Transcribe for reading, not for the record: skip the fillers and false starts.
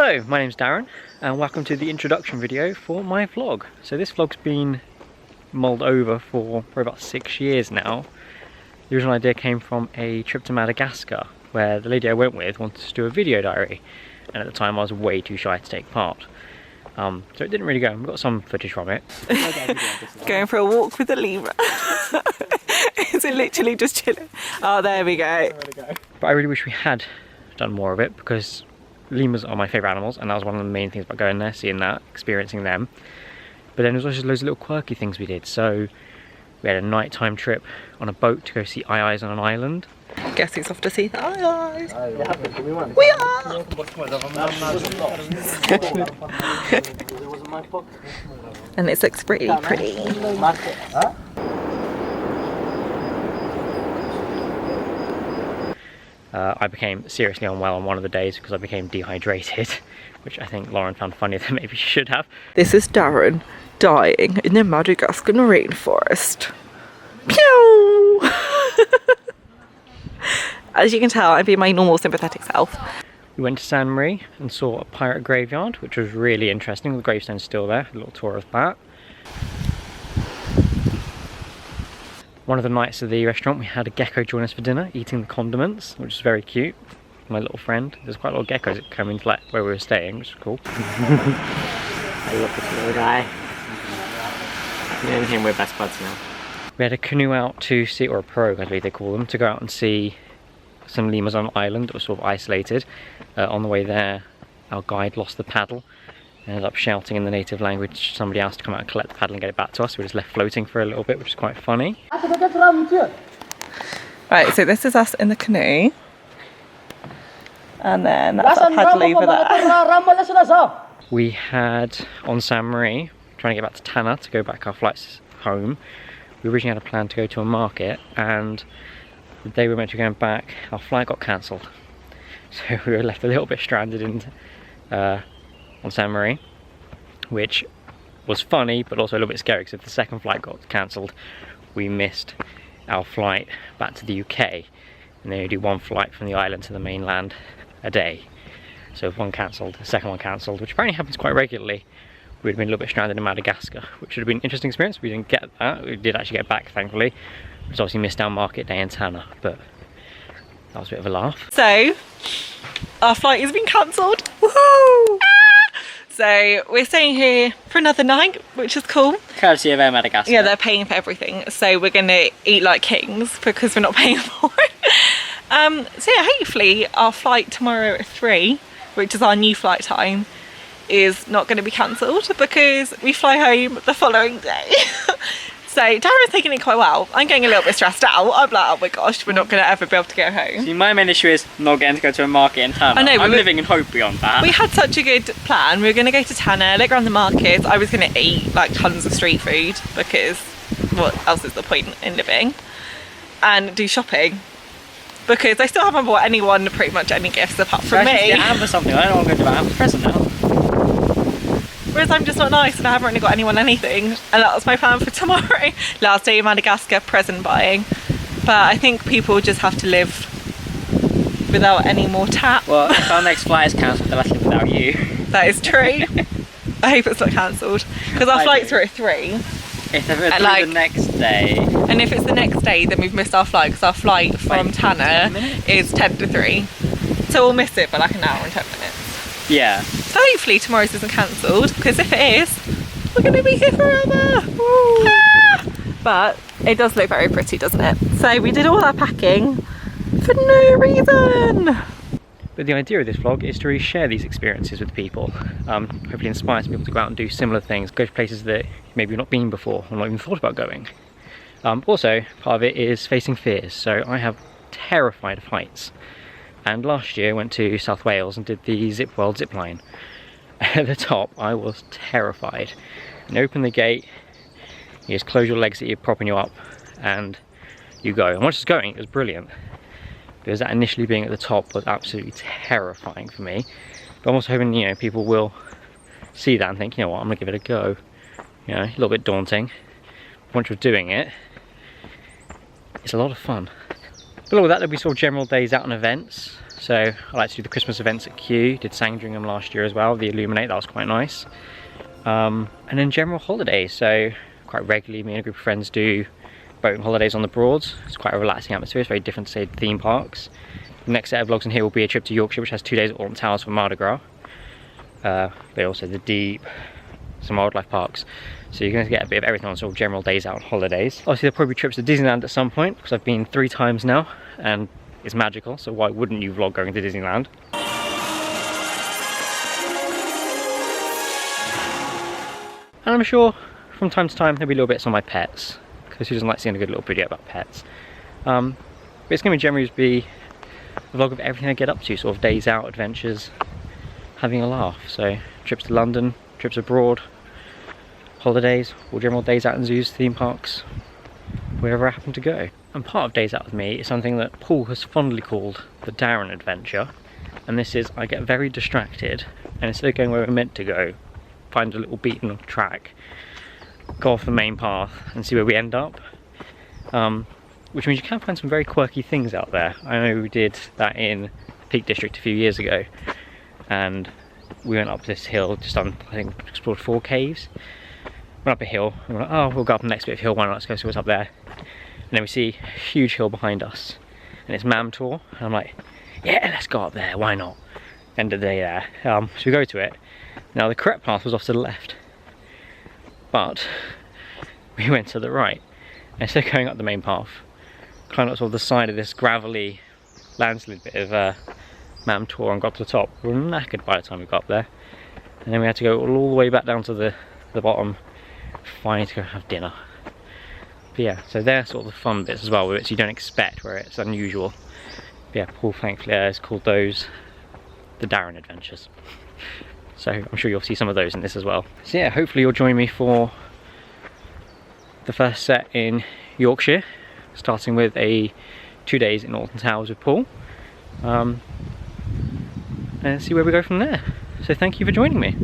Hello, my name's Darren and welcome to the introduction video for my vlog. So this vlog's been mulled over for probably about 6 years now. The original idea came from a trip to Madagascar where the lady I went with wanted to do a video diary, and at the time I was way too shy to take part. So it didn't really go. We've got some footage from it. Going for a walk with the lemur. Is it literally just chilling? Oh, there we go. But I really wish we had done more of it because lemurs are my favourite animals, and that was one of the main things about going there, seeing that, experiencing them. But then there was also loads of little quirky things we did. So we had a nighttime trip on a boat to go see Eyes on an island. Guess who's off to see the Eyes? We are! And it looks pretty. I became seriously unwell on one of the days because I became dehydrated, which I think Lauren found funnier than maybe she should have. This is Darren dying in the Madagascar rainforest. Pew! As you can tell, I'm being my normal sympathetic self. We went to San Marie and saw a pirate graveyard, which was really interesting. The gravestone's still there, a little tour of that. One of the nights of the restaurant we had a gecko join us for dinner, eating the condiments, which was very cute. My little friend. There's quite a lot of geckos that come into where we were staying, which is cool. I love this little guy. Me and him, we're best buds now. We had a canoe out to see, or a pirogue I believe they call them, to go out and see some lemurs on an island that was sort of isolated. On the way there, our guide lost the paddle. Ended up shouting in the native language somebody else to come out and collect the paddle and get it back to us. We were just left floating for a little bit, which is quite funny. Right, so this is us in the canoe. And then that's our paddle over there. We had, on San Marie, trying to get back to Tanna to go back our flights home. We originally had a plan to go to a market, and the day we were meant to be going back, our flight got cancelled. So we were left a little bit stranded in on San Marie, which was funny but also a little bit scary because if the second flight got cancelled, we missed our flight back to the UK, and they only do one flight from the island to the mainland a day. So if one cancelled, the second one cancelled, which apparently happens quite regularly, we'd been a little bit stranded in Madagascar, which would have been an interesting experience. We didn't get that. We did actually get back, thankfully. We obviously missed our market day in Tanna, but that was a bit of a laugh. So, our flight has been cancelled. Woohoo! So we're staying here for another night, which is cool. Courtesy of Air Madagascar. Yeah, they're paying for everything. So we're going to eat like kings because we're not paying for it. So yeah, hopefully our flight tomorrow at 3, which is our new flight time, is not going to be cancelled because we fly home the following day. So Darren's taking it quite well. I'm getting a little bit stressed out. I'm like, oh my gosh, we're not going to ever be able to go home. See, my main issue is not getting to go to a market in Tanna. I know, I'm living in hope beyond that. We had such a good plan. We were going to go to Tanna, look around the markets. I was going to eat like tons of street food because what else is the point in living? And do shopping. Because I still haven't bought anyone pretty much any gifts apart from me. Get Amber something. I don't know what I'm going to do about Amber's present now. Whereas I'm just not nice and I haven't really got anyone anything, and that was my plan for tomorrow. Last day in Madagascar, present buying. But I think people just have to live without any more tap. Well, if our next flight is cancelled, they'll have to live without you. That is true. I hope it's not cancelled because our flights are at 3. If they're the next day. And if it's the next day, then we've missed our flight because our flight from Tanna is 10 to 3. So we'll miss it by like an hour and 10 minutes. Yeah. So hopefully tomorrow's isn't cancelled, because if it is, we're going to be here forever. Ah! But it does look very pretty, doesn't it? So we did all our packing for no reason. But the idea of this vlog is to really share these experiences with people. Hopefully inspire some people to go out and do similar things, go to places that maybe you've not been before or not even thought about going. Also, part of it is facing fears. So I have terrified of heights. And last year I went to South Wales and did the Zip World zip line. At the top I was terrified. And you open the gate, you just close your legs that you're propping you up, and you go. And once it's going, it was brilliant. Because that initially being at the top was absolutely terrifying for me. But I'm also hoping, you know, people will see that and think, you know what, I'm gonna give it a go. You know, a little bit daunting. Once you're doing it, it's a lot of fun. Below that, there'll be sort of general days out on events. So I like to do the Christmas events at Kew, did Sandringham last year as well, the Illuminate, that was quite nice. And then general holidays, so quite regularly me and a group of friends do boating holidays on the Broads. It's quite a relaxing atmosphere, it's very different to say theme parks. The next set of vlogs in here will be a trip to Yorkshire, which has 2 days at Alton Towers for Mardi Gras. But also the Deep, some wildlife parks. So you're going to get a bit of everything on sort of general days out on holidays. Obviously there'll probably be trips to Disneyland at some point, because I've been 3 times now, and it's magical, so why wouldn't you vlog going to Disneyland? And I'm sure from time to time there'll be little bits on my pets, because who doesn't like seeing a good little video about pets? But it's going to generally be a vlog of everything I get up to, sort of days out, adventures, having a laugh. So trips to London, trips abroad, holidays, or general days out in zoos, theme parks, wherever I happen to go. And part of days out with me is something that Paul has fondly called the Darren adventure. And this is, I get very distracted, and instead of going where we're meant to go, find a little beaten track, go off the main path and see where we end up. Which means you can find some very quirky things out there. I know we did that in Peak District a few years ago, and we went up this hill, just done, I think, explored 4 caves. Went up a hill, and we're like, oh, we'll go up the next bit of hill, why not, let's go see what's up there. And then we see a huge hill behind us, and it's Mamtor, and I'm like, yeah, let's go up there, why not? End of the day there. So we go to it. Now the correct path was off to the left, but we went to the right. And instead of going up the main path, climbed up sort of the side of this gravelly landslide bit of Mamtor and got to the top. We were knackered by the time we got up there. And then we had to go all the way back down to the bottom, finally to go have dinner. But yeah, so they're sort of the fun bits as well, which you don't expect, where it's unusual. But yeah, Paul thankfully has called those the Darren adventures. So I'm sure you'll see some of those in this as well. So yeah, hopefully you'll join me for the first set in Yorkshire, starting with 2 days in Alton Towers with Paul. And see where we go from there. So thank you for joining me.